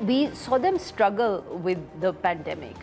We saw them struggle with the pandemic.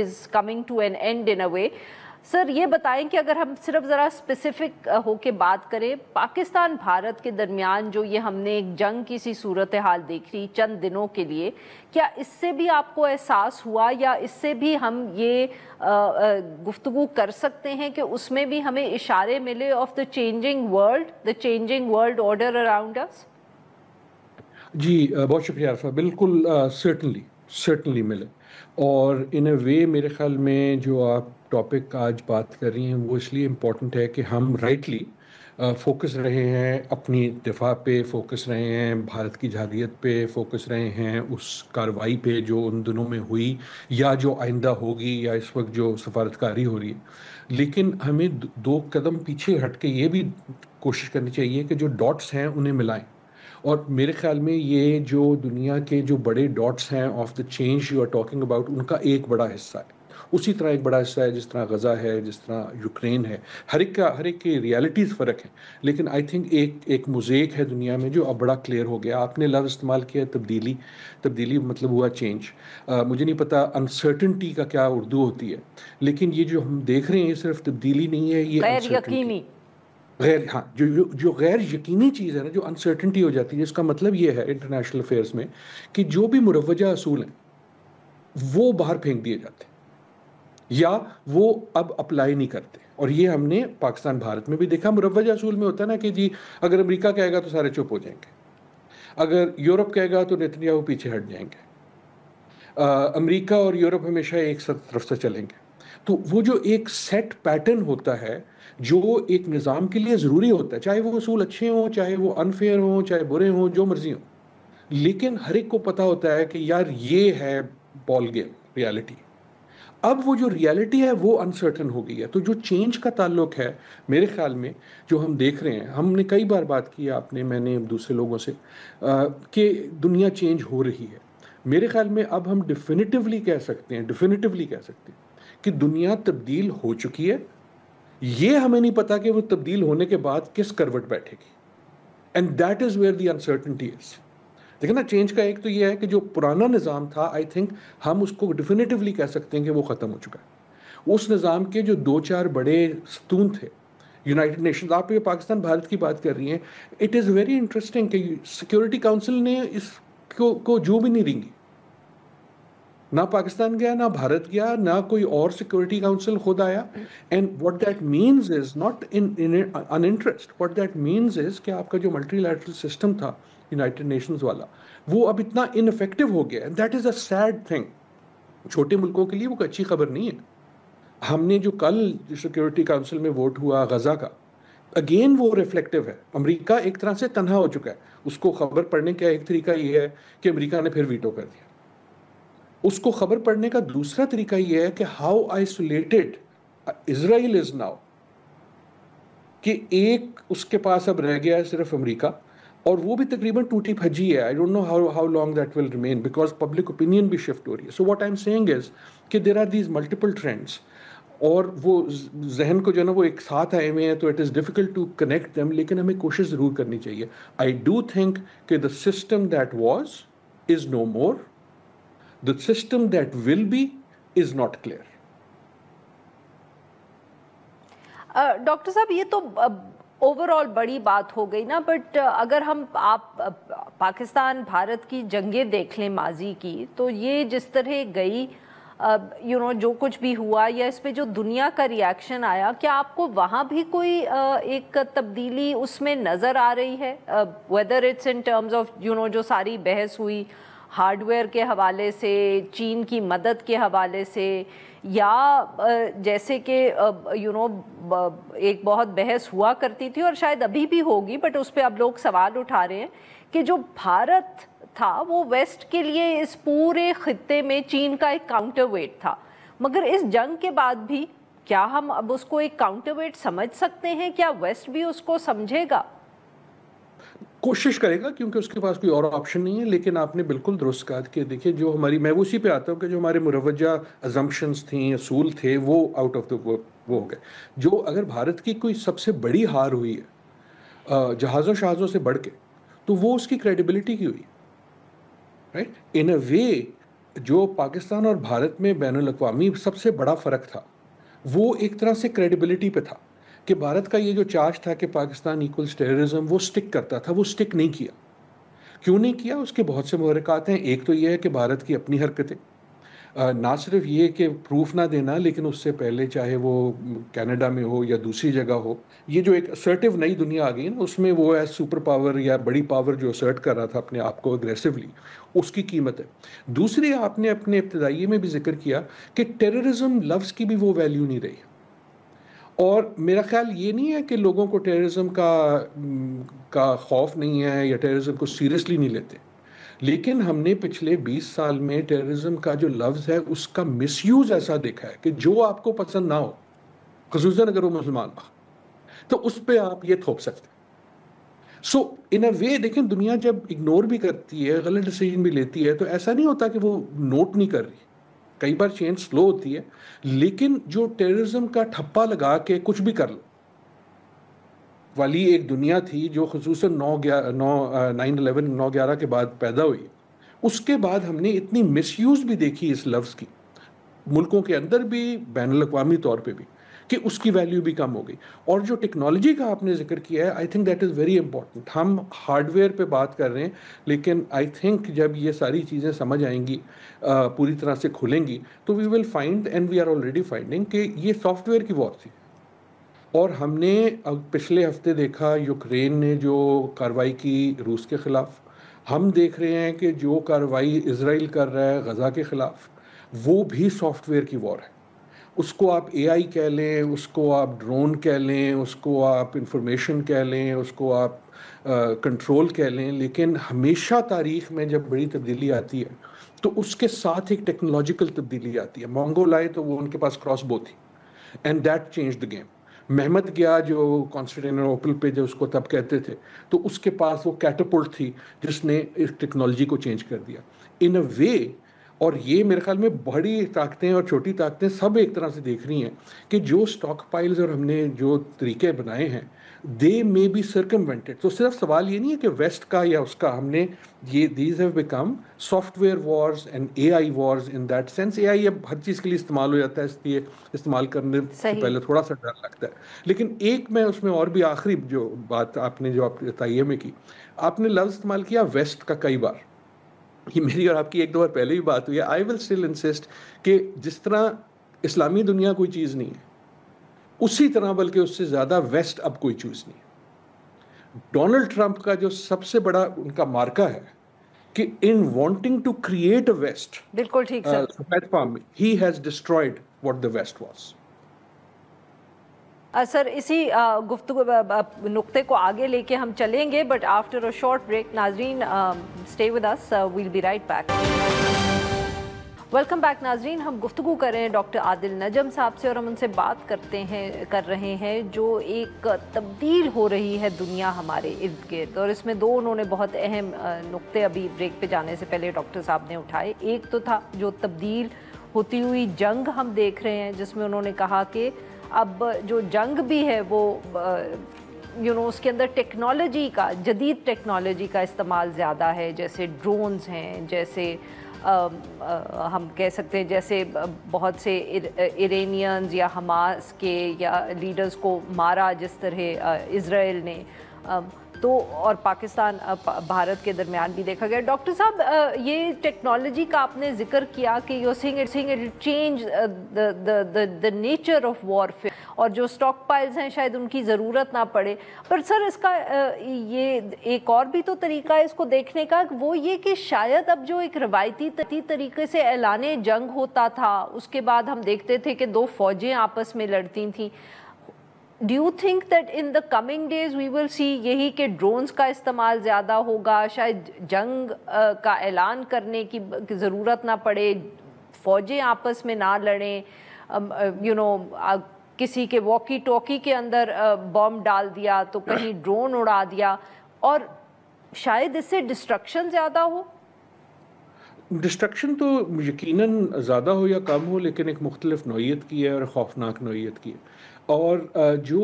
is coming to an end in a way. سر یہ بتائیں کہ اگر ہم صرف ذرا اسپیسیفک ہو کے بات کریں، پاکستان بھارت کے درمیان جو یہ ہم نے ایک جنگ کی سی صورتحال دیکھ لی چند دنوں کے لیے، کیا اس سے بھی آپ کو احساس ہوا یا اس سے بھی ہم یہ گفتگو کر سکتے ہیں کہ اس میں بھی ہمیں اشارے ملے of the changing world order around us? جی بہت شکریہ عرفہ، بالکل سرٹنلی ملے، اور ان اے وے میرے خیال میں جو آپ ٹاپک آج بات کر رہی ہیں وہ اس لیے امپورٹنٹ ہے کہ ہم رائٹلی فوکس رہے ہیں اپنی دفاع پہ، فوکس رہے ہیں بھارت کی جارحیت پہ، فوکس رہے ہیں اس کارروائی پہ جو ان دنوں میں ہوئی یا جو آئندہ ہوگی یا اس وقت جو سفارتکاری ہو رہی ہے، لیکن ہمیں 2 قدم پیچھے ہٹ کے یہ بھی کوشش کرنی چاہیے کہ جو ڈاٹس ہیں انہیں ملائیں. اور میرے خیال میں یہ جو دنیا کے جو بڑے ڈاٹس ہیں of the change you are talking about, ان کا ایک بڑا حصہ ہے، اسی طرح ایک بڑا حصہ ہے جس طرح غزہ ہے، جس طرح یوکرین ہے. ہر ایک کی ریالٹیز فرق ہیں، لیکن آئی تھنک ایک موزیک ہے دنیا میں جو اب بڑا کلیئر ہو گیا. آپ نے لفظ استعمال کیا تبدیلی مطلب ہوا چینج. مجھے نہیں پتا انسرٹنٹی کا کیا اردو ہوتی ہے، لیکن یہ جو ہم دیکھ رہے ہیں یہ صرف تبدیلی نہیں ہے، یہ غیر یقینی جو غیر یقینی چیز ہے نا، جو انسرٹنٹی ہو جاتی ہے، اس کا مطلب یہ ہے انٹرنیشنل افیئرس میں کہ جو بھی مروجہ اصول ہیں وہ باہر پھینک دیے جاتے ہیں یا وہ اب اپلائی نہیں کرتے. اور یہ ہم نے پاکستان بھارت میں بھی دیکھا. مروجہ اصول میں ہوتا ہے نا کہ جی اگر امریکہ کہے گا تو سارے چپ ہو جائیں گے، اگر یورپ کہے گا تو نیتنیاہو پیچھے ہٹ جائیں گے، امریکہ اور یورپ ہمیشہ ایک طرف سے چلیں گے. تو وہ جو ایک سیٹ پیٹرن ہوتا ہے جو ایک نظام کے لیے ضروری ہوتا ہے، چاہے وہ اصول اچھے ہوں، چاہے وہ انفیئر ہوں، چاہے برے ہوں، جو مرضی ہوں، لیکن ہر ایک کو پتا ہوتا ہے کہ یار یہ ہے بال گیم، ریالٹی. اب وہ جو ریالٹی ہے وہ انسرٹن ہو گئی ہے. تو جو چینج کا تعلق ہے میرے خیال میں جو ہم دیکھ رہے ہیں، ہم نے کئی بار بات کی آپ نے، میں نے دوسرے لوگوں سے، کہ دنیا چینج ہو رہی ہے. میرے خیال میں اب ہم ڈیفینیٹیولی کہہ سکتے ہیں کہ دنیا تبدیل ہو چکی ہے. یہ ہمیں نہیں پتا کہ وہ تبدیل ہونے کے بعد کس کروٹ بیٹھے گی، and that is where the uncertainty از. دیکھیں نا، چینج کا ایک تو یہ ہے کہ جو پرانا نظام تھا، آئی تھنک ہم اس کو ڈیفینیٹیولی کہہ سکتے ہیں کہ وہ ختم ہو چکا ہے. اس نظام کے جو 2-4 بڑے ستون تھے، یونائٹڈ نیشنز، آپ یہ پاکستان بھارت کی بات کر رہی ہیں، اٹ از ویری انٹرسٹنگ کہ سیکورٹی کاؤنسل نے اس کو جو بھی نہیں رینگی. نہ پاکستان گیا، نہ بھارت گیا، نہ کوئی اور سیکورٹی کاؤنسل خود آیا. And what that means is not in interest, what that means is کہ آپ کا جو ملٹی لیٹرل سسٹم تھا یونائٹڈ نیشنز والا، وہ اب اتنا انفیکٹو ہو گیا. That is a sad thing. چھوٹے ملکوں کے لیے وہ اچھی خبر نہیں ہے. ہم نے جو کل سیکورٹی کاؤنسل میں ووٹ ہوا غزہ کا، اگین وہ ریفلیکٹیو ہے. امریکہ ایک طرح سے تنہا ہو چکا ہے. اس کو خبر پڑھنے کا ایک طریقہ یہ ہے کہ امریکہ نے پھر ویٹو کر دیا. اس کو خبر پڑھنے کا دوسرا طریقہ یہ ہے کہ how isolated Israel is now, کہ ایک اس کے پاس اب رہ گیا ہے صرف امریکہ، اور وہ بھی تقریباً ٹوٹی پھجی ہے. I don't know how long that will remain, because public opinion بھی شفٹ ہو رہی ہے. So what I am seeing is کہ there are these multiple trends, اور وہ ذہن کو جو ہے نا وہ ایک ساتھ آئے ہوئے ہیں، تو it is difficult to connect them. لیکن ہمیں کوشش ضرور کرنی چاہیے. آئی ڈو تھنک کہ the system that was is no more, the system that will be is not clear. ڈاکٹر صاحب یہ تو اوور آل بڑی بات ہو گئی نا، بٹ اگر ہم آپ پاکستان بھارت کی جنگیں دیکھ لیں ماضی کی، تو یہ جس طرح گئی جو کچھ بھی ہوا یا اس پہ جو دنیا کا ریاکشن آیا، کیا آپ کو وہاں بھی کوئی ایک تبدیلی اس میں نظر آ رہی ہے؟ Whether it's in terms of جو ساری بحث ہوئی ہارڈ ویئر کے حوالے سے، چین کی مدد کے حوالے سے، یا جیسے کہ ایک بہت بحث ہوا کرتی تھی اور شاید ابھی بھی ہوگی، بٹ اس پہ اب لوگ سوال اٹھا رہے ہیں کہ جو بھارت تھا وہ ویسٹ کے لیے اس پورے خطے میں چین کا ایک کاؤنٹر ویٹ تھا، مگر اس جنگ کے بعد بھی کیا ہم اب اس کو ایک کاؤنٹر ویٹ سمجھ سکتے ہیں؟ کیا ویسٹ بھی اس کو سمجھے گا؟ کوشش کرے گا، کیونکہ اس کے پاس کوئی اور آپشن نہیں ہے. لیکن آپ نے بالکل درست کہا کہ دیکھیں جو ہماری، میں اسی پہ آتا ہوں کہ جو ہمارے مروجہ ازمپشنز تھیں، اصول تھے، وہ آؤٹ آف دا وہ ہو گئے. جو اگر بھارت کی کوئی سب سے بڑی ہار ہوئی ہے جہازوں شہازوں سے بڑھ کے، تو وہ اس کی کریڈیبلٹی کی ہوئی، رائٹ. ان اے وے جو پاکستان اور بھارت میں بین الاقوامی سب سے بڑا فرق تھا وہ ایک طرح سے کریڈیبلٹی پہ تھا کہ بھارت کا یہ جو چارج تھا کہ پاکستان ایکولز ٹیررزم وہ سٹک کرتا تھا، وہ سٹک نہیں کیا. کیوں نہیں کیا؟ اس کے بہت سے محرکات ہیں. ایک تو یہ ہے کہ بھارت کی اپنی حرکتیں، نہ صرف یہ کہ پروف نہ دینا، لیکن اس سے پہلے چاہے وہ کینیڈا میں ہو یا دوسری جگہ ہو، یہ جو ایک اسرٹیو نئی دنیا آ گئی نا، اس میں وہ ایز سپر پاور یا بڑی پاور جو اسرٹ کر رہا تھا اپنے آپ کو اگریسولی، اس کی قیمت ہے. دوسری، آپ نے اپنے ابتدائیے میں بھی ذکر کیا کہ ٹیررزم لفظ کی بھی وہ ویلیو نہیں رہی. اور میرا خیال یہ نہیں ہے کہ لوگوں کو ٹیررزم کا خوف نہیں ہے یا ٹیررزم کو سیریسلی نہیں لیتے، لیکن ہم نے پچھلے 20 سال میں ٹیررزم کا جو لفظ ہے اس کا مس یوز ایسا دیکھا ہے کہ جو آپ کو پسند نہ ہو، خصوصاً اگر وہ مسلمان ہو، تو اس پہ آپ یہ تھوپ سکتے. سو ان اے وے دیکھیں، دنیا جب اگنور بھی کرتی ہے، غلط ڈیسیجن بھی لیتی ہے، تو ایسا نہیں ہوتا کہ وہ نوٹ نہیں کر رہی. کئی بار چینج سلو ہوتی ہے، لیکن جو ٹیررزم کا ٹھپا لگا کے کچھ بھی کر لو والی ایک دنیا تھی جو خصوصاً 9/11 کے بعد پیدا ہوئی. اس کے بعد ہم نے اتنی مس یوز بھی دیکھی اس لفظ کی، ملکوں کے اندر بھی، بین الاقوامی طور پہ بھی، کہ اس کی ویلیو بھی کم ہو گئی. اور جو ٹیکنالوجی کا آپ نے ذکر کیا ہے، آئی think that is very important. ہم ہارڈ ویئر پہ بات کر رہے ہیں، لیکن آئی تھنک جب یہ ساری چیزیں سمجھ آئیں گی، پوری طرح سے کھلیں گی، تو we will find and we are already finding کہ یہ سافٹ ویئر کی وار تھی. اور ہم نے پچھلے ہفتے دیکھا یوکرین نے جو کارروائی کی روس کے خلاف، ہم دیکھ رہے ہیں کہ جو کارروائی اسرائیل کر رہا ہے غزہ کے خلاف، وہ بھی سافٹ ویئر کی وار ہے. اس کو آپ اے آئی کہہ لیں، اس کو آپ ڈرون کہہ لیں، اس کو آپ انفارمیشن کہہ لیں، اس کو آپ کنٹرول کہہ لیں، لیکن ہمیشہ تاریخ میں جب بڑی تبدیلی آتی ہے تو اس کے ساتھ ایک ٹیکنالوجیکل تبدیلی آتی ہے. مونگول آئے تو وہ ان کے پاس کراس بو تھی، and that change the game. Muhammad گیا جو کانسٹینٹینوپل پہ جو اس کو تب کہتے تھے، تو اس کے پاس وہ کیٹاپلٹ تھی جس نے اس ٹیکنالوجی کو چینج کر دیا ان اے وے. اور یہ میرے خیال میں بڑی طاقتیں اور چھوٹی طاقتیں سب ایک طرح سے دیکھ رہی ہیں کہ جو سٹاک پائلز اور ہم نے جو طریقے بنائے ہیں، دے میں بی سرکموینٹڈ. تو صرف سوال یہ نہیں ہے کہ ویسٹ کا یا اس کا، ہم نے یہ these have become software wars and A I wars in that sense. A I اب ہر چیز کے لیے استعمال ہو جاتا ہے، اس لیے استعمال کرنے سے پہلے تھوڑا سا ڈر لگتا ہے. لیکن ایک میں اس میں اور بھی آخری جو بات آپ نے جو آپ تائیے میں کی، آپ نے لفظ استعمال کیا ویسٹ کا کئی بار. یہ میری اور آپ کی ایک دو بار پہلے بھی بات ہوئی ہے. آئی ول اسٹل انسسٹ کہ جس طرح اسلامی دنیا کوئی چیز نہیں ہے، اسی طرح بلکہ اس سے زیادہ ویسٹ اب کوئی چیز نہیں ہے. ڈونلڈ ٹرمپ کا جو سب سے بڑا ان کا مارکا ہے کہ in wanting to create a West, بالکل ٹھیک سر، پلیٹ فارم میں ہی has destroyed what the West was. Sir اسی گفتگو نقطے کو آگے لے کے ہم چلیں گے، but after a short break. ناظرین stay with us, we'll be right back. Welcome back ناظرین. ہم گفتگو کر رہے ہیں ڈاکٹر عادل نجم صاحب سے، اور ہم ان سے بات کر رہے ہیں جو ایک تبدیل ہو رہی ہے دنیا ہمارے ارد گرد. اور اس میں دو انہوں نے بہت اہم نقطے ابھی بریک پہ جانے سے پہلے ڈاکٹر صاحب نے اٹھائے. ایک تو تھا جو تبدیل ہوتی ہوئی جنگ ہم دیکھ رہے ہیں، جس میں انہوں نے کہا کہ اب جو جنگ بھی ہے وہ اس کے اندر ٹیکنالوجی کا، جدید ٹیکنالوجی کا استعمال زیادہ ہے، جیسے ڈرونز ہیں، جیسے ہم کہہ سکتے ہیں جیسے بہت سے ایرانینز یا حماس کے یا لیڈرز کو مارا جس طرح اسرائیل نے، تو اور پاکستان بھارت کے درمیان بھی دیکھا گیا. ڈاکٹر صاحب یہ ٹیکنالوجی کا آپ نے ذکر کیا کہ you saying it change the nature of warfare، اور جو سٹاک پائلز ہیں شاید ان کی ضرورت نہ پڑے. پر سر اس کا یہ ایک اور بھی تو طریقہ ہے اس کو دیکھنے کا، وہ یہ کہ شاید اب جو ایک روایتی طریقے سے اعلان جنگ ہوتا تھا، اس کے بعد ہم دیکھتے تھے کہ دو فوجیں آپس میں لڑتی تھیں. Do you think that in the coming days we will see یہی کہ ڈرونز کا استعمال زیادہ ہوگا، شاید جنگ کا اعلان کرنے کی ضرورت نہ پڑے، فوجیں آپس میں نہ لڑیں، کسی کے واکی ٹاکی کے اندر بم ڈال دیا تو کہیں ڈرون اڑا دیا، اور شاید اس سے ڈسٹرکشن زیادہ ہو؟ ڈسٹرکشن تو یقیناً زیادہ ہو یا کم ہو، لیکن ایک مختلف نوعیت کی ہے اور خوفناک نوعیت کی ہے. اور جو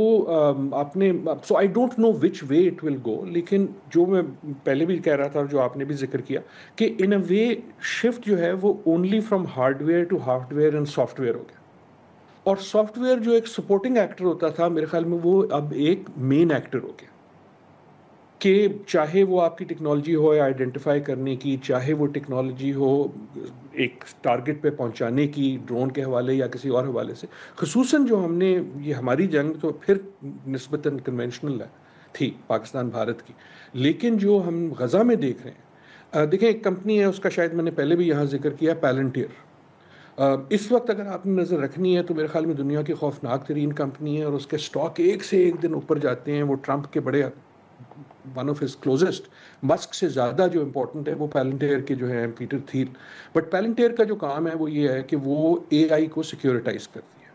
آپ نے سو آئی don't know which way it will گو، لیکن جو میں پہلے بھی کہہ رہا تھا اور جو آپ نے بھی ذکر کیا کہ ان اے وے شفٹ جو ہے وہ only from hardware to hardware and software ہو گیا. اور سافٹ ویئر جو ایک سپورٹنگ ایکٹر ہوتا تھا میرے خیال میں وہ اب ایک مین ایکٹر ہو گیا، کہ چاہے وہ آپ کی ٹیکنالوجی ہو آئیڈینٹیفائی کرنے کی، چاہے وہ ٹیکنالوجی ہو ایک ٹارگٹ پہ پہنچانے کی ڈرون کے حوالے یا کسی اور حوالے سے. خصوصاً جو ہم نے یہ ہماری جنگ تو پھر نسبتاً کنونشنل تھی پاکستان بھارت کی، لیکن جو ہم غزہ میں دیکھ رہے ہیں، دیکھیں ایک کمپنی ہے، اس کا شاید میں نے پہلے بھی یہاں ذکر کیا، پیلنٹیئر. اس وقت اگر آپ نے نظر رکھنی ہے تو میرے خیال میں دنیا کی خوفناک ترین کمپنی ہے، اور اس کے سٹاک ایک سے ایک دن اوپر جاتے ہیں. وہ ٹرمپ کے بڑے ون آف ہز کلوزسٹ، مسک سے زیادہ جو امپورٹنٹ ہے وہ پیلنٹیئر کے جو ہیں پیٹر تھیل. بٹ پیلنٹیئر کا جو کام ہے وہ یہ ہے کہ وہ اے آئی کو سیکیورٹائز کرتی ہے،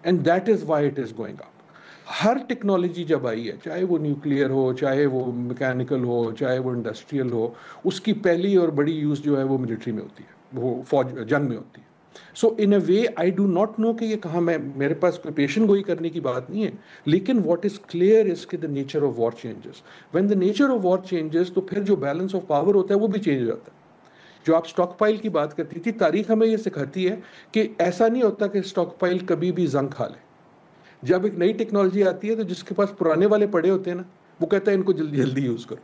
and that is why it is going up. Hare technology جب آئی ہے، چاہے وہ نیوکلیئر ہو، چاہے وہ میکینیکل ہو، چاہے وہ انڈسٹریل ہو، اس کی پہلی اور بڑی یوز جو ہے وہ ملٹری میں ہوتی ہے، وہ فوج جنگ میں ہوتی ہے. سو ان اے وے آئی ڈو ناٹ نو کہ یہ کہاں، میرے پاس کوئی پیشن گوئی کرنے کی بات نہیں ہے، لیکن واٹ از کلیئر از کہ the nature of war changes. When the nature of war changes تو پھر جو بیلنس آف پاور ہوتا ہے وہ بھی چینج ہو جاتا ہے. جو آپ اسٹاک پائل کی بات کرتی تھی، تاریخ ہمیں یہ سکھاتی ہے کہ ایسا نہیں ہوتا کہ اسٹاک پائل کبھی بھی زنگ کھا لے. جب ایک نئی ٹیکنالوجی آتی ہے تو جس کے پاس پرانے والے پڑے ہوتے ہیں نا، وہ کہتا ہے ان کو جلدی جلدی یوز کرو.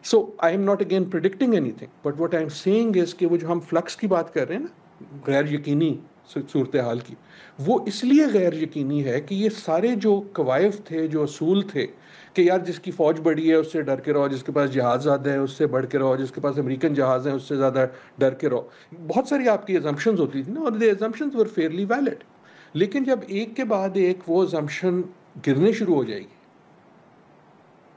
So I am not again predicting anything, but what I am seeing is کہ وہ جو ہم فلکس کی بات کر رہے ہیں نا، غیر یقینی صورتحال کی، وہ اس لیے غیر یقینی ہے کہ یہ سارے جو قوائف تھے، جو اصول تھے کہ یار جس کی فوج بڑی ہے اس سے ڈر کے رہو، جس کے پاس جہاز زیادہ ہے اس سے بڑھ کے رہو، جس کے پاس امریکن جہاز ہیں اس سے زیادہ ڈر کے رہو، بہت ساری آپ کی ایزمپشنز ہوتی تھیں نا، اور دی ایزمپشنز ور فیئرلی ویلڈ. لیکن جب ایک کے بعد ایک وہ ایزمپشن گرنے شروع ہو جائے گی،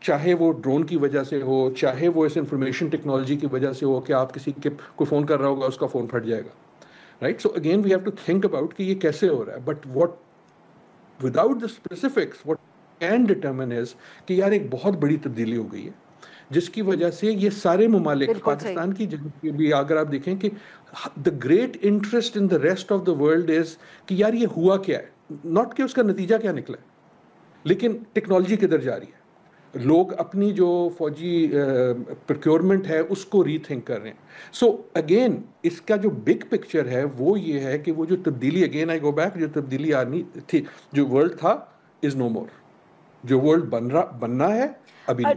چاہے وہ ڈرون کی وجہ سے ہو، چاہے وہ اس انفارمیشن ٹیکنالوجی کی وجہ سے ہو کہ آپ کسی کے کوئی فون کر رہا ہوگا اس کا فون پھٹ جائے گا، right. So again we have to think about کہ یہ کیسے ہو رہا ہے. But what without the specifics what can determine is کہ یار ایک بہت بڑی تبدیلی ہو گئی ہے، جس کی وجہ سے یہ سارے ممالک، پاکستان کی جنگ بھی اگر آپ دیکھیں کہ the great interest in the rest of the world is کہ یار یہ ہوا کیا ہے، ناٹ کہ اس کا نتیجہ کیا نکلا ہے، لیکن ٹیکنالوجی کدھر جا رہی ہے. لوگ اپنی جو فوجی پروکیورمنٹ ہے اس کو ری تھنک کر رہے ہیں. سو اگین اس کا جو بگ پکچر ہے وہ یہ ہے کہ وہ جو تبدیلی، اگین آئی گو بیک، جو تبدیلی آنی تھی، جو ورلڈ تھا از نو مور. جو ورلڈ بننا ہے ابھی نہیں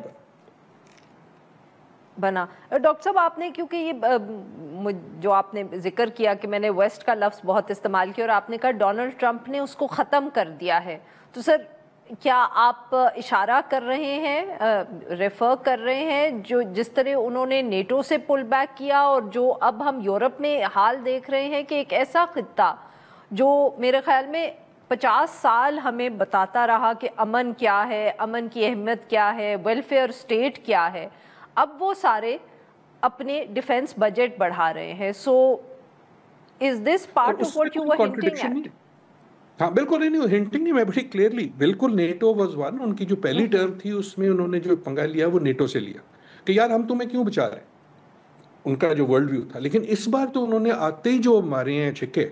بنا. ڈاکٹر صاحب آپ نے، کیونکہ یہ جو آپ نے ذکر کیا کہ میں نے ویسٹ کا لفظ بہت استعمال کیا اور آپ نے کہا ڈونلڈ ٹرمپ نے اس کو ختم کر دیا ہے، تو سر کیا آپ اشارہ کر رہے ہیں، ریفر کر رہے ہیں جو جس طرح انہوں نے نیٹو سے پل بیک کیا، اور جو اب ہم یورپ میں حال دیکھ رہے ہیں کہ ایک ایسا خطہ جو میرے خیال میں 50 سال ہمیں بتاتا رہا کہ امن کیا ہے، امن کی اہمیت کیا ہے، ویلفیئر اسٹیٹ کیا ہے، اب وہ سارے اپنے ڈیفنس بجٹ بڑھا رہے ہیں. So is this part of what you were hunting at? ہاں بالکل نہیں، ہنٹنگ نہیں، میں بڑی کلیئرلی، بالکل نیٹو واز ون. ان کی جو پہلی ٹرم تھی اس میں انہوں نے جو پنگا لیا وہ نیٹو سے لیا کہ یار ہم تمہیں کیوں بچا رہے ہیں، ان کا جو ورلڈ ویو تھا. لیکن اس بار تو انہوں نے آتے ہی جو مارے ہیں چھکے،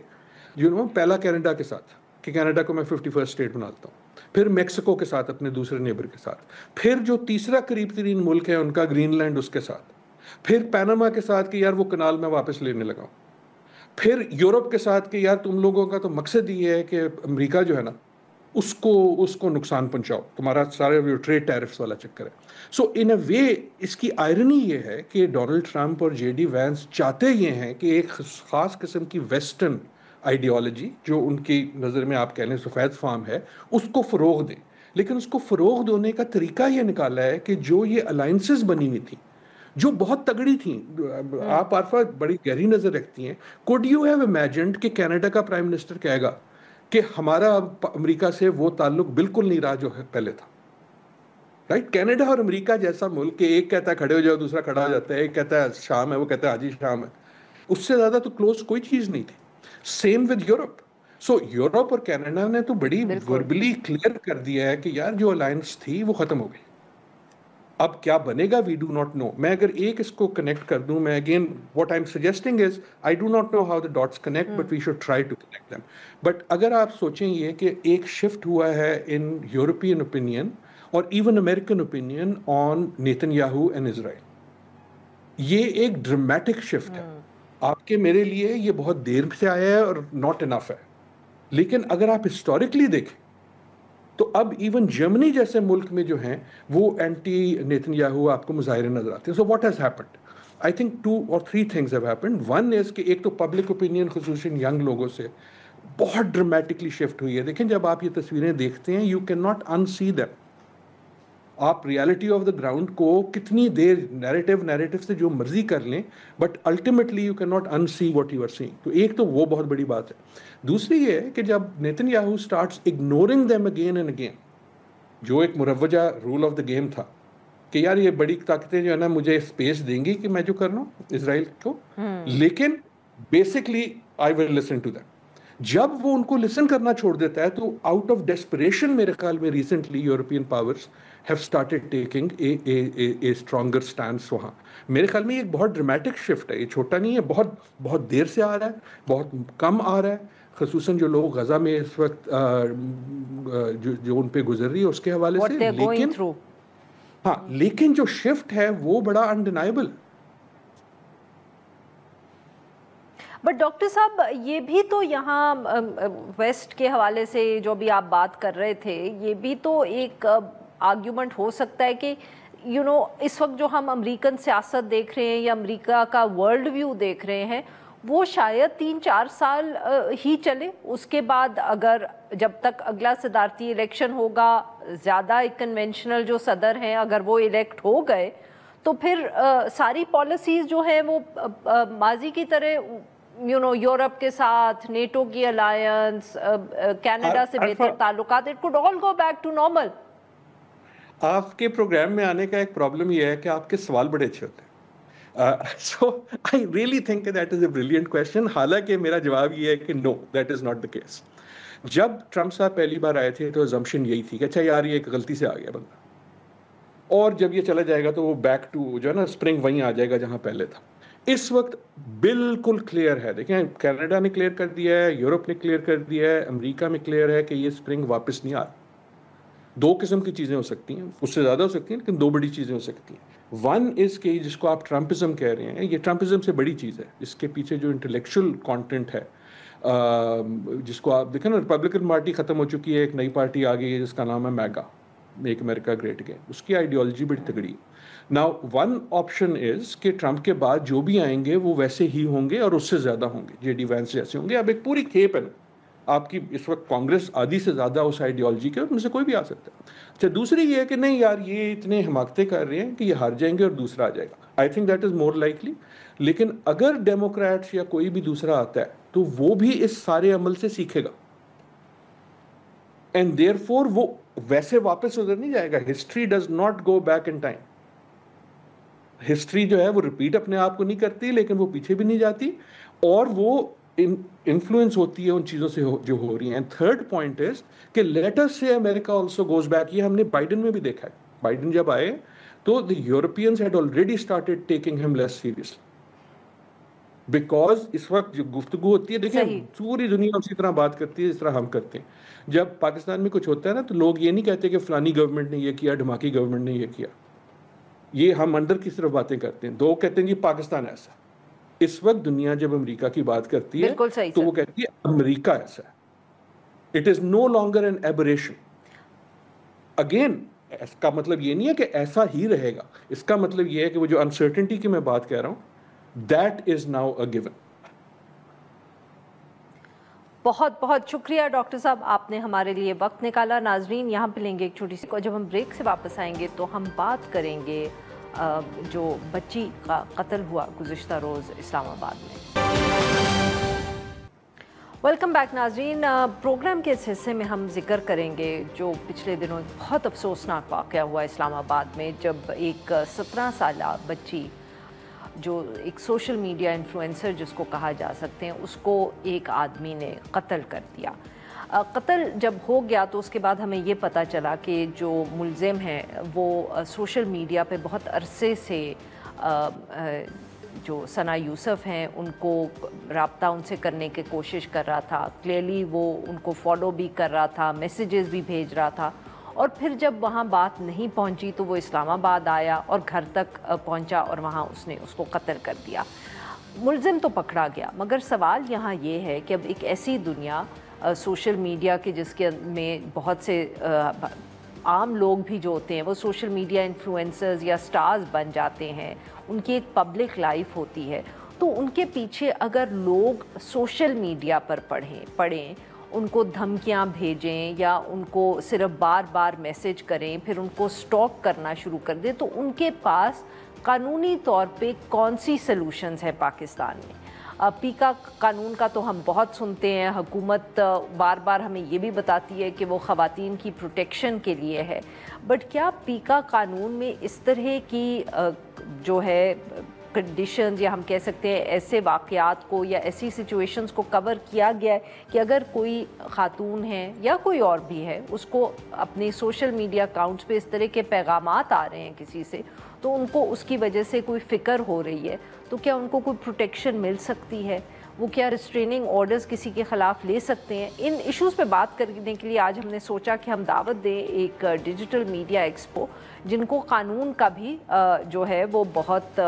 پہلا کینیڈا کے ساتھ کہ کینیڈا کو میں 51 اسٹیٹ بناتا ہوں، پھر میکسیکو کے ساتھ اپنے دوسرے نیبر کے ساتھ، پھر جو تیسرا قریب ترین ملک ہے ان کا گرین لینڈ اس کے ساتھ، پھر پیناما کے ساتھ کہ یار وہ کنال میں واپس لینے لگا ہوں، پھر یورپ کے ساتھ کہ یار تم لوگوں کا تو مقصد یہ ہے کہ امریکہ جو ہے نا اس کو نقصان پہنچاؤ، تمہارا سارے جو ٹریڈ ٹیرفس والا چکر ہے. سو ان اے وے اس کی آئرنی یہ ہے کہ ڈونلڈ ٹرمپ اور جے ڈی وینس چاہتے یہ ہیں کہ ایک خاص قسم کی ویسٹرن آئیڈیالوجی جو ان کی نظر میں آپ کہہ لیں سفید فام ہے اس کو فروغ دیں. لیکن اس کو فروغ دینے کا طریقہ یہ نکالا ہے کہ جو یہ الائنسز بنی ہوئی تھیں جو بہت تگڑی تھیں، آپ عارفہ بڑی گہری نظر رکھتی ہیں، کوڈ یو ہیو امیجنڈ کہ کینیڈا کا پرائم منسٹر کہے گا کہ ہمارا امریکہ سے وہ تعلق بالکل نہیں رہا جو پہلے تھا، رائٹ. کینیڈا اور امریکہ جیسا ملک کہ ایک کہتا ہے کھڑے ہو جاؤ دوسرا کھڑا ہو جاتا ہے، ایک کہتا ہے شام ہے وہ کہتا ہے حاجی شام ہے، اس سے زیادہ تو کلوز کوئی چیز نہیں تھی. Same with Europe. So Europe اور کینیڈا نے تو بڑی وربلی کلیئر کر دیا ہے کہ یار جو الائنس تھی وہ ختم ہو گئی، اب کیا بنے گا وی ڈو ناٹ نو. میں اگر ایک اس کو کنیکٹ کر دوں, میں again what I am suggesting is I do not know how the dots connect but we should try to connect them. But اگر آپ سوچیں یہ کہ ایک شفٹ ہوا ہے ان یورپین اوپینین اور even American opinion on Netanyahu and Israel, یہ ایک ڈرامیٹک شفٹ ہے. آپ کے میرے لیے یہ بہت دیر سے آیا ہے اور ناٹ انف ہے, لیکن اگر آپ ہسٹوریکلی دیکھیں تو اب ایون جرمنی جیسے ملک میں جو ہیں وہ اینٹی نیتن یاہو آپ کو مظاہرے نظر آتے ہیں. So what has happened, I think 2 or 3 things have happened. One is کہ ایک تو پبلک اوپینین خصوصاً ینگ لوگوں سے بہت ڈرامیٹکلی شفٹ ہوئی ہے. دیکھیں جب آپ یہ تصویریں دیکھتے ہیں you can not unsee them. آپ ریالٹی آف دا گراؤنڈ کو کتنی دیر نیریٹو سے جو مرضی کر لیں but ultimately you can not unsee what you are seeing. تو ایک تو وہ بہت بڑی بات ہے. دوسری یہ ہے کہ جب Nitin Yahoo starts ignoring them again and again, جو ایک مروجہ رول آف دا گیم تھا کہ یار یہ بڑی طاقتیں جو ہے نا مجھے اسپیس دیں گی کہ میں جو کر رہا ہوں اسرائیل کو, لیکن basically I will listen to them. جب وہ ان کو لسن کرنا چھوڑ دیتا ہے تو آؤٹ آف ڈیسپریشن میرے خیال میں recently European powers have started taking a stronger stance وہاں. میرے خیال میں یہ ایک بہت ڈرامیٹک شفٹ ہے, یہ چھوٹا نہیں ہے, بہت دیر سے آ رہا ہے, بہت کم آ رہا ہے, خصوصاً جو لوگ غزہ میں اس وقت جو ان پہ گزر رہی ہے اس کے حوالے سے. لیکن ہاں, لیکن جو شفٹ ہے وہ بڑا انڈینائبل. بٹ ڈاکٹر صاحب یہ بھی تو یہاں ویسٹ کے حوالے سے جو بھی آپ بات کر رہے تھے, یہ بھی تو ایک آرگیومنٹ ہو سکتا ہے کہ اس وقت جو ہم امریکن سیاست دیکھ رہے ہیں یا امریکہ کا ورلڈ ویو دیکھ رہے ہیں وہ شاید 3-4 سال ہی چلے. اس کے بعد اگر جب تک اگلا صدارتی الیکشن ہوگا, زیادہ ایک کنونشنل جو صدر ہیں اگر وہ الیکٹ ہو گئے تو پھر ساری پالیسیز جو ہیں وہ ماضی کی طرح یورپ کے ساتھ, نیٹو کی الائنس, کینیڈا سے بہتر تعلقات, it could all go back to normal. آپ کے پروگرام میں آنے کا ایک پرابلم یہ ہے کہ آپ کے سوال بڑے اچھے ہوتے ہیں. So I really think that is a brilliant question. حالانکہ میرا جواب یہ ہے کہ no, that is not the case. جب ٹرمپ صاحب پہلی بار آئے تھے تو assumption یہی تھی کہ اچھا یار یہ ایک غلطی سے آ گیا بندہ, اور جب یہ چلا جائے گا تو وہ بیک ٹو جو ہے نا اسپرنگ وہیں آ جائے گا جہاں پہلے تھا. اس وقت بالکل کلیئر ہے, دیکھیں کینیڈا نے کلیئر کر دیا ہے, یورپ نے کلیئر کر دیا ہے, امریکہ میں کلیئر ہے کہ یہ اسپرنگ واپس نہیں آ رہا. 2 قسم کی چیزیں ہو سکتی ہیں, اس سے زیادہ ہو سکتی ہیں, لیکن 2 بڑی چیزیں ہو سکتی ہیں. ون از کہ جس کو آپ ٹرمپزم کہہ رہے ہیں, یہ ٹرمپزم سے بڑی چیز ہے. اس کے پیچھے جو انٹلیکچوئل کانٹینٹ ہے, جس کو آپ دیکھیں نا, ریپبلکن پارٹی ختم ہو چکی ہے, ایک نئی پارٹی آ گئی ہے جس کا نام ہے میگا, میک امریکہ گریٹ اگین. اس کی آئیڈیالوجی بڑی تگڑی ہے. ناؤ ون آپشن از کہ ٹرمپ کے بعد جو بھی آئیں گے وہ ویسے ہی ہوں گے اور اس سے زیادہ ہوں گے, جے ڈی وینس جیسے ہوں گے. اب ایک پوری کھیپ ہے نا آپ کی اس وقت, کانگریس آدھی سے زیادہ اس آئیڈیالوجی کے, ان میں سے کوئی بھی آ سکتا ہے. اچھا دوسری یہ ہے کہ نہیں یار یہ اتنے حماقتیں کر رہے ہیں کہ یہ ہار جائیں گے اور دوسرا آ جائے گا. I think that is more likely. لیکن اگر ڈیموکریٹس یا کوئی بھی دوسرا آتا ہے تو وہ بھی اس سارے عمل سے سیکھے گا, اینڈ دیئر فور وہ ویسے واپس ادھر نہیں جائے گا. History does not go back in time. History جو ہے وہ ریپیٹ اپنے آپ کو نہیں کرتی, لیکن وہ پیچھے بھی نہیں جاتی, اور وہ انفلوئنس ہوتی ہے ان چیزوں سے جو ہو رہی ہیں. اینڈ تھرڈ پوائنٹ از کہ لیٹ اس سے امریکہ آلسو گوز بیک. یہ ہم نے بائیڈن میں بھی دیکھا ہے. بائیڈن جب آئے تو the Europeans had already started taking ہم لیس سیریسلی, بیکاز اس وقت جو گفتگو ہوتی ہے, دیکھیں پوری دنیا اسی طرح بات کرتی ہے جس طرح ہم کرتے ہیں. جب پاکستان میں کچھ ہوتا ہے نا تو لوگ یہ نہیں کہتے کہ فلانی گورنمنٹ نے یہ کیا, ڈھماکی گورنمنٹ نے یہ کیا. یہ ہم اندر کی صرف باتیں کرتے ہیں. دو کہتے ہیں جی پاکستان ایسا. اس وقت دنیا جب امریکہ کی بات کرتی ہے تو وہ کہتی ہے امریکہ ایسا ہے. It is no longer an aberration. Again اس کا مطلب یہ نہیں ہے کہ ایسا ہی رہے گا. اس کا مطلب یہ ہے کہ وہ جو انسرٹنٹی کی میں بات کہہ رہا ہوں, that is now a given. بہت بہت شکریہ ڈاکٹر صاحب, آپ نے ہمارے لیے وقت نکالا. ناظرین یہاں پہ لیں گے ایک چھوٹی سی, جب ہم بریک سے واپس آئیں گے تو ہم بات کریں گے جو بچی کا قتل ہوا گزشتہ روز اسلام آباد میں. ویلکم بیک ناظرین. پروگرام کے اس حصے میں ہم ذکر کریں گے جو پچھلے دنوں ایک بہت افسوسناک واقعہ ہوا اسلام آباد میں, جب ایک 17 سالہ بچی جو ایک سوشل میڈیا انفلوئنسر جس کو کہا جا سکتے ہیں, اس کو ایک آدمی نے قتل کر دیا. قتل جب ہو گیا تو اس کے بعد ہمیں یہ پتہ چلا کہ جو ملزم ہیں وہ سوشل میڈیا پہ بہت عرصے سے جو ثنا یوسف ہیں ان کو رابطہ ان سے کرنے کی کوشش کر رہا تھا. کلیئرلی وہ ان کو فالو بھی کر رہا تھا, میسیجز بھی بھیج رہا تھا, اور پھر جب وہاں بات نہیں پہنچی تو وہ اسلام آباد آیا اور گھر تک پہنچا اور وہاں اس نے اس کو قتل کر دیا. ملزم تو پکڑا گیا, مگر سوال یہاں یہ ہے کہ اب ایک ایسی دنیا سوشل میڈیا کے جس کے میں بہت سے عام لوگ بھی جو ہوتے ہیں وہ سوشل میڈیا انفلوئنسرز یا سٹارز بن جاتے ہیں, ان کی ایک پبلک لائف ہوتی ہے, تو ان کے پیچھے اگر لوگ سوشل میڈیا پر پڑھیں ان کو دھمکیاں بھیجیں یا ان کو صرف بار بار میسیج کریں پھر ان کو سٹاک کرنا شروع کر دیں, تو ان کے پاس قانونی طور پہ کون سی سلوشنز ہیں پاکستان میں؟ پیکا قانون کا تو ہم بہت سنتے ہیں, حکومت بار بار ہمیں یہ بھی بتاتی ہے کہ وہ خواتین کی پروٹیکشن کے لیے ہے, بٹ کیا پیکا قانون میں اس طرح کی جو ہے کنڈیشنز یا ہم کہہ سکتے ہیں ایسے واقعات کو یا ایسی سچویشنز کو کور کیا گیا ہے کہ اگر کوئی خاتون ہے یا کوئی اور بھی ہے اس کو اپنی سوشل میڈیا اکاؤنٹس پہ اس طرح کے پیغامات آ رہے ہیں کسی سے, تو ان کو اس کی وجہ سے کوئی فکر ہو رہی ہے, تو کیا ان کو کوئی پروٹیکشن مل سکتی ہے؟ وہ کیا ریسٹریننگ آرڈرز کسی کے خلاف لے سکتے ہیں؟ ان ایشوز پہ بات کرنے کے لیے آج ہم نے سوچا کہ ہم دعوت دیں ایک ڈیجیٹل میڈیا ایکسپو جن کو قانون کا بھی جو ہے وہ بہت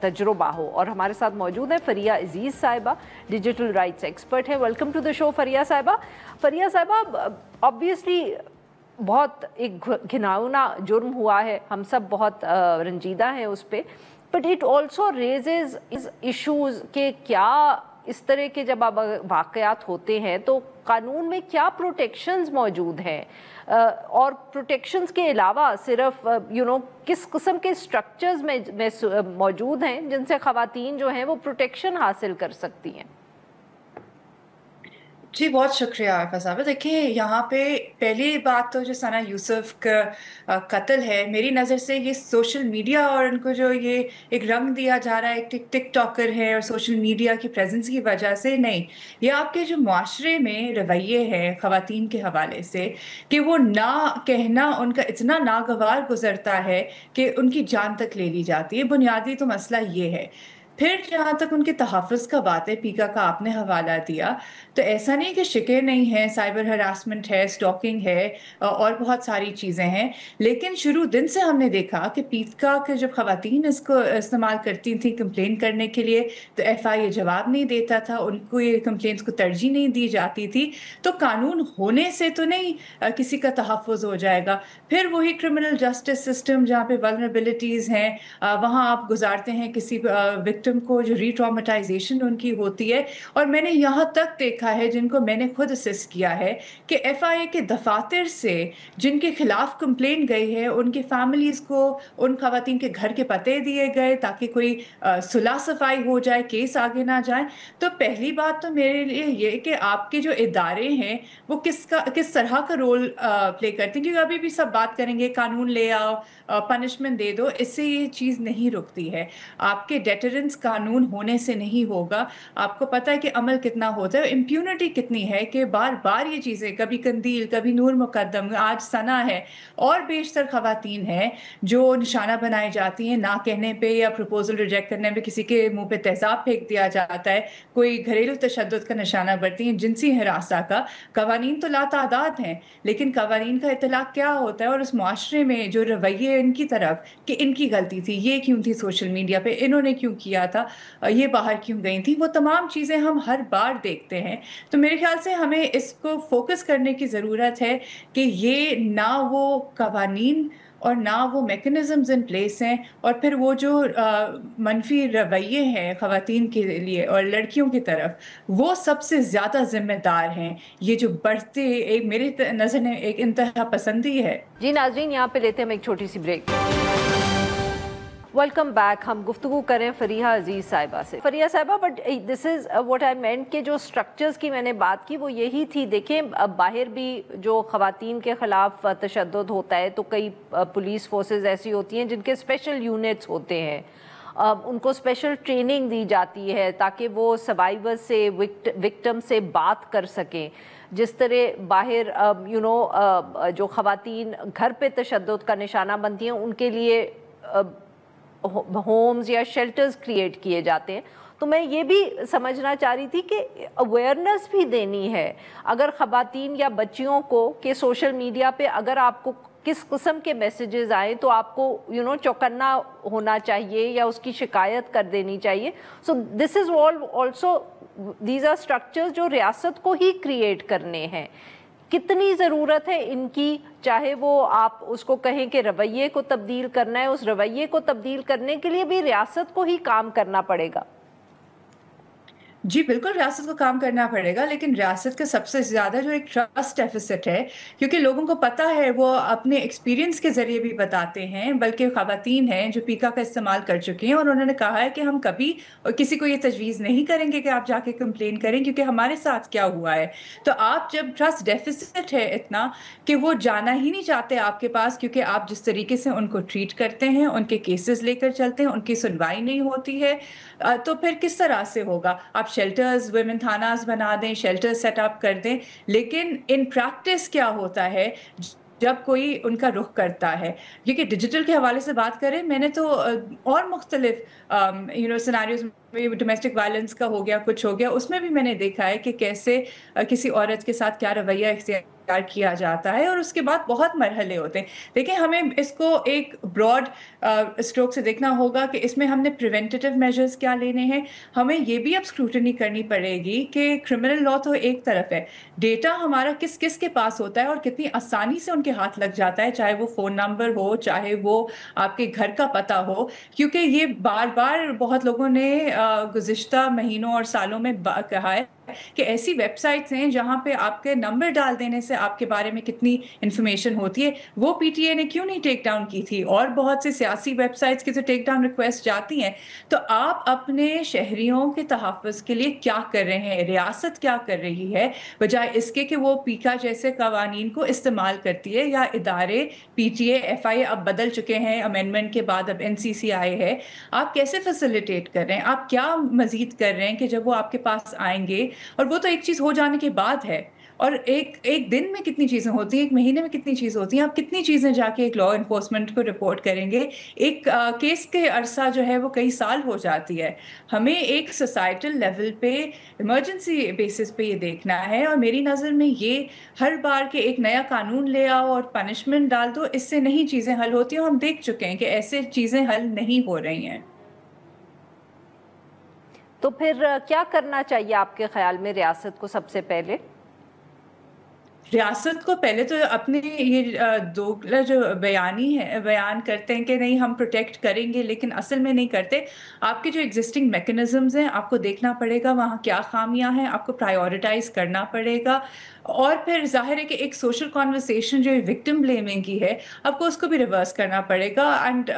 تجربہ ہو, اور ہمارے ساتھ موجود ہیں فریہ عزیز صاحبہ, ڈیجیٹل رائٹس ایکسپرٹ ہیں. ویلکم ٹو دا شو فریہ صاحبہ. فریہ صاحبہ, آبویسلی بہت ایک گھناؤنا جرم ہوا ہے, ہم سب بہت رنجیدہ ہیں اس پہ, but it also raises issues کہ کیا اس طرح کے جب اب واقعات ہوتے ہیں تو قانون میں کیا پروٹیکشنز موجود ہیں, اور پروٹیکشنز کے علاوہ صرف کس قسم کے سٹرکچرز میں موجود ہیں جن سے خواتین جو ہیں وہ پروٹیکشن حاصل کر سکتی ہیں؟ جی بہت شکریہ عارفہ صاحبہ. دیکھیں یہاں پہ پہلی بات تو جو ثنا یوسف کا قتل ہے, میری نظر سے یہ سوشل میڈیا اور ان کو جو یہ ایک رنگ دیا جا رہا ہے ایک ٹک ٹاکر ہے اور سوشل میڈیا کی پریزنس کی وجہ سے نہیں, یہ آپ کے جو معاشرے میں رویے ہیں خواتین کے حوالے سے کہ وہ نہ کہنا ان کا اتنا ناگوار گزرتا ہے کہ ان کی جان تک لے لی جاتی ہے. بنیادی تو مسئلہ یہ ہے. پھر جہاں تک ان کے تحفظ کا بات ہے, پیکا کا آپ نے حوالہ دیا, تو ایسا نہیں کہ شکے نہیں ہیں, سائبر ہراسمنٹ ہے, سٹاکنگ ہے اور بہت ساری چیزیں ہیں, لیکن شروع دن سے ہم نے دیکھا کہ پیکا کے جب خواتین اس کو استعمال کرتی تھیں کمپلین کرنے کے لیے تو ایف آئی اے جواب نہیں دیتا تھا, ان کو یہ کمپلینس کو ترجیح نہیں دی جاتی تھی. تو قانون ہونے سے تو نہیں کسی کا تحفظ ہو جائے گا. پھر وہی کرمنل جسٹس سسٹم جہاں پہ ولنریبلٹیز ہیں وہاں آپ گزارتے ہیں کسی وکٹم کو جو ری ٹراماٹائزیشن ان کی ہوتی ہے. اور میں نے یہاں تک دیکھا ہے جن کو میں نے خود اسسٹ کیا ہے کہ ایف آئی اے کے دفاتر سے جن کے خلاف کمپلین گئی ہے ان کی فیملیز کو ان خواتین کے گھر کے پتے دیے گئے تاکہ کوئی صلح صفائی ہو جائے, کیس آگے نہ جائے. تو پہلی بات تو میرے لیے یہ کہ آپ کے جو ادارے ہیں وہ کس طرح کا رول پلے کرتے ہیں, کیونکہ ابھی بھی سب بات کریں گے قانون لے آؤ, پنشمنٹ دے دو, اس سے یہ چیز نہیں رکتی ہے. آپ کے ڈیٹرنس قانون ہونے سے نہیں ہوگا. آپ کو پتہ ہے کہ عمل کتنا ہوتا ہے, امپیونٹی کتنی ہے کہ بار بار یہ چیزیں, کبھی قندیل, کبھی نور مقدم, آج ثنا ہے اور بیشتر خواتین ہیں جو نشانہ بنائی جاتی ہیں نہ کہنے پہ یا پروپوزل ریجیکٹ کرنے پہ, کسی کے منہ پہ تیزاب پھینک دیا جاتا ہے, کوئی گھریلو تشدد کا نشانہ بنتی ہیں, جنسی ہراساں کا. قوانین تو لاتعداد ہیں لیکن قوانین کا اطلاق کیا ہوتا ہے, اور اس معاشرے میں جو رویے ان کی طرف کہ ان کی غلطی تھی, یہ کیوں تھی سوشل میڈیا پہ, انہوں نے کیوں کیا تھا, یہ باہر کیوں گئی تھی, وہ تمام چیزیں ہم ہر بار دیکھتے ہیں. تو میرے خیال سے ہمیں اس کو فوکس کرنے کی ضرورت ہے کہ یہ نہ وہ قوانین اور نہ وہ میکنزمز ان پلیس ہیں, اور پھر وہ جو منفی رویے ہیں خواتین کے لیے اور لڑکیوں کی طرف, وہ سب سے زیادہ ذمہ دار ہیں. یہ جو بڑھتے ایک میرے نظر میں ایک انتہا پسندی ہے. جی ناظرین, یہاں پہ لیتے ہیں ایک چھوٹی سی بریک. Welcome back. ہم گفتگو کریں فریہ عزیز صاحبہ سے. فریہ صاحبہ, but this is what I meant کہ جو سٹرکچرز کی میں نے بات کی وہ یہی تھی. دیکھیں اب باہر بھی جو خواتین کے خلاف تشدد ہوتا ہے تو کئی پولیس فورسز ایسی ہوتی ہیں جن کے اسپیشل یونٹس ہوتے ہیں, ان کو اسپیشل ٹریننگ دی جاتی ہے تاکہ وہ سروائیور سے, وکٹم سے بات کر سکیں. جس طرح باہر جو خواتین گھر پہ تشدد کا نشانہ بنتی ہیں ان کے لیے ہومز یا شیلٹرز کریٹ کیے جاتے ہیں. تو میں یہ بھی سمجھنا چاہ رہی تھی کہ اویئرنیس بھی دینی ہے اگر خواتین یا بچیوں کو کہ سوشل میڈیا پہ اگر آپ کو کس قسم کے میسیجز آئیں تو آپ کو چوکنا ہونا چاہیے یا اس کی شکایت کر دینی چاہیے. So this is also these are structures جو ریاست کو ہی کریٹ کرنے ہیں. کتنی ضرورت ہے ان کی, چاہے وہ آپ اس کو کہیں کہ رویے کو تبدیل کرنا ہے, اس رویے کو تبدیل کرنے کے لیے بھی ریاست کو ہی کام کرنا پڑے گا. جی بالکل ریاست کو کام کرنا پڑے گا, لیکن ریاست کا سب سے زیادہ جو ایک ٹرسٹ ڈیفیسٹ ہے, کیونکہ لوگوں کو پتہ ہے, وہ اپنے ایکسپیرینس کے ذریعے بھی بتاتے ہیں, بلکہ خواتین ہیں جو پیکا کا استعمال کر چکی ہیں اور انہوں نے کہا ہے کہ ہم کبھی کسی کو یہ تجویز نہیں کریں گے کہ آپ جا کے کمپلین کریں, کیونکہ ہمارے ساتھ کیا ہوا ہے. تو آپ جب ٹرسٹ ڈیفیسٹ ہے اتنا کہ وہ جانا ہی نہیں چاہتے آپ کے پاس, کیونکہ آپ جس طریقے سے ان کو ٹریٹ کرتے ہیں, ان کے کیسز لے کر چلتے ہیں, ان کی سنوائی نہیں ہوتی ہے, تو پھر کس طرح سے ہوگا. آپ شیلٹرز, ویمن تھاناز بنا دیں, شیلٹر سیٹ اپ کر دیں, لیکن ان پریکٹس کیا ہوتا ہے جب کوئی ان کا رخ کرتا ہے. کیونکہ ڈیجیٹل کے حوالے سے بات کریں, میں نے تو اور مختلف سیناریوز میں ڈومیسٹک وائلنس کا ہو گیا, کچھ ہو گیا, اس میں بھی میں نے دیکھا ہے کہ کیسے کسی عورت کے ساتھ کیا رویہ اختیار کیا جاتا ہے, اور اس کے بعد بہت مرحلے ہوتے ہیں. دیکھیں ہمیں اس کو ایک براڈ اسٹروک سے دیکھنا ہوگا کہ اس میں ہم نے پریونٹیو میجرز کیا لینے ہیں. ہمیں یہ بھی اب اسکروٹنی کرنی پڑے گی کہ کرمنل لا تو ایک طرف ہے, ڈیٹا ہمارا کس کس کے پاس ہوتا ہے اور کتنی آسانی سے ان کے ہاتھ لگ جاتا ہے, چاہے وہ فون نمبر ہو, چاہے وہ آپ کے گھر کا پتہ ہو. کیونکہ یہ بار بار بہت لوگوں نے گزشتہ مہینوں اور سالوں میں کہا ہے کہ ایسی ویب سائٹس ہیں جہاں پہ آپ کے نمبر ڈال دینے سے آپ کے بارے میں کتنی انفارمیشن ہوتی ہے. وہ پی ٹی اے نے کیوں نہیں ٹیک ڈاؤن کی تھی, اور بہت سے سیاسی ویب سائٹس کی تو ٹیک ڈاؤن ریکویسٹ جاتی ہیں. تو آپ اپنے شہریوں کے تحفظ کے لیے کیا کر رہے ہیں, ریاست کیا کر رہی ہے, بجائے اس کے کہ وہ پیکا جیسے قوانین کو استعمال کرتی ہے, یا ادارے پی ٹی اے, ایف آئی اے اب بدل چکے ہیں امینڈمنٹ کے بعد, اب این سی سی آئی ہے, آپ کیسے فیسیلیٹیٹ کر رہے ہیں, آپ کیا مزید کر رہے ہیں کہ جب وہ آپ کے پاس آئیں گے, اور وہ تو ایک چیز ہو جانے کے بعد ہے, اور ایک دن میں کتنی چیزیں ہوتی ہیں, ایک مہینے میں کتنی چیزیں ہوتی ہیں, آپ کتنی چیزیں جا کے ایک لا انفورسمنٹ کو رپورٹ کریں گے. ایک کیس کے عرصہ جو ہے وہ کئی سال ہو جاتی ہے. ہمیں ایک سوسائٹل لیول پہ ایمرجنسی بیسس پہ یہ دیکھنا ہے, اور میری نظر میں یہ ہر بار کے ایک نیا قانون لے آؤ اور پنشمنٹ ڈال دو, اس سے نہیں چیزیں حل ہوتی ہیں. ہم دیکھ چکے ہیں کہ ایسے چیزیں حل نہیں ہو رہی ہیں. تو پھر کیا کرنا چاہیے آپ کے خیال میں ریاست کو؟ سب سے پہلے ریاست کو پہلے تو اپنے یہ دوگلا جو بیان کرتے ہیں کہ نہیں ہم پروٹیکٹ کریں گے, لیکن اصل میں نہیں کرتے. آپ کے جو ایگزسٹنگ میکنزمز ہیں آپ کو دیکھنا پڑے گا وہاں کیا خامیاں ہیں, آپ کو پرائیورٹائز کرنا پڑے گا. اور پھر ظاہر ہے کہ ایک سوشل کانورسیشن جو وکٹم بلیمنگ کی ہے, آپ کو اس کو بھی ریورس کرنا پڑے گا. اینڈ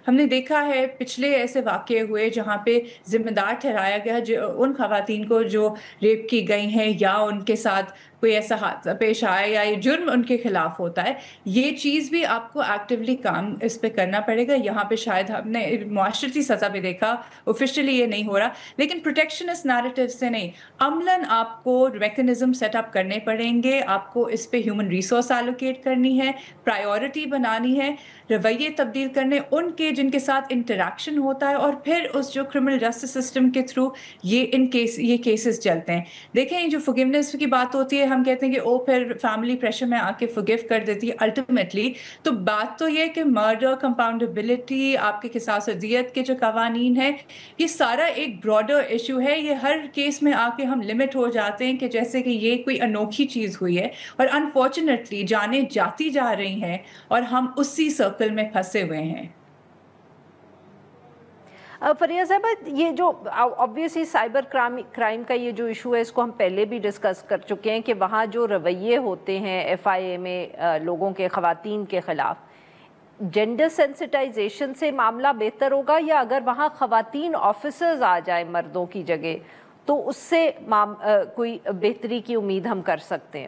ہم نے دیکھا ہے پچھلے ایسے واقعے ہوئے جہاں پہ ذمہ دار ٹھہرایا گیا ان خواتین کو جو ریپ کی گئی ہیں, یا ان کے ساتھ کوئی ایسا حادثہ پیش آیا یا یہ جرم ان کے خلاف ہوتا ہے. یہ چیز بھی آپ کو ایکٹیولی کام اس پہ کرنا پڑے گا. یہاں پہ شاید ہم نے معاشرتی سطح پہ دیکھا آفیشلی یہ نہیں ہو رہا, لیکن پروٹیکشنسٹ نیریٹو سے نہیں, عملاً آپ کو میکنزم سیٹ اپ کرنے پڑیں گے. آپ کو اس پہ ہیومن ریسورس ایلوکیٹ کرنی ہے, پرائیورٹی بنانی ہے, رویے تبدیل کرنے ان کے جن کے ساتھ انٹریکشن ہوتا ہے, اور پھر اس جو کرمنل جسٹس سسٹم کے تھرو یہ کیسز چلتے ہیں. دیکھیں جو فورگیونیس کی بات ہوتی ہے, ہم کہتے ہیں کہ پھر فیملی پریشر میں آ کے فورگیو کر دیتی ہے الٹیمیٹلی. تو بات تو یہ کہ مرڈر, کمپاؤنڈیبلٹی, آپ کے قصاص و دیت کے جو قوانین ہیں, یہ سارا ایک براڈر ایشو ہے. یہ ہر کیس میں آ کے ہم لمٹ ہو جاتے ہیں کہ جیسے کہ یہ کوئی انوکھی چیز ہوئی ہے, اور انفارچونیٹلی جانیں جاتی جا رہی ہیں اور ہم اسی سرکل میں پھنسے ہوئے ہیں. فریہ صاحبہ, یہ جو آبویسلی سائبر کرائم کا یہ جو ایشو ہے, اس کو ہم پہلے بھی ڈسکس کر چکے ہیں کہ وہاں جو رویے ہوتے ہیں ایف آئی اے میں لوگوں کے, خواتین کے خلاف, جینڈر سینسٹائزیشن سے معاملہ بہتر ہوگا, یا اگر وہاں خواتین آفیسرز آ جائیں مردوں کی جگہ تو اس سے کوئی بہتری کی امید ہم کر سکتے ہیں؟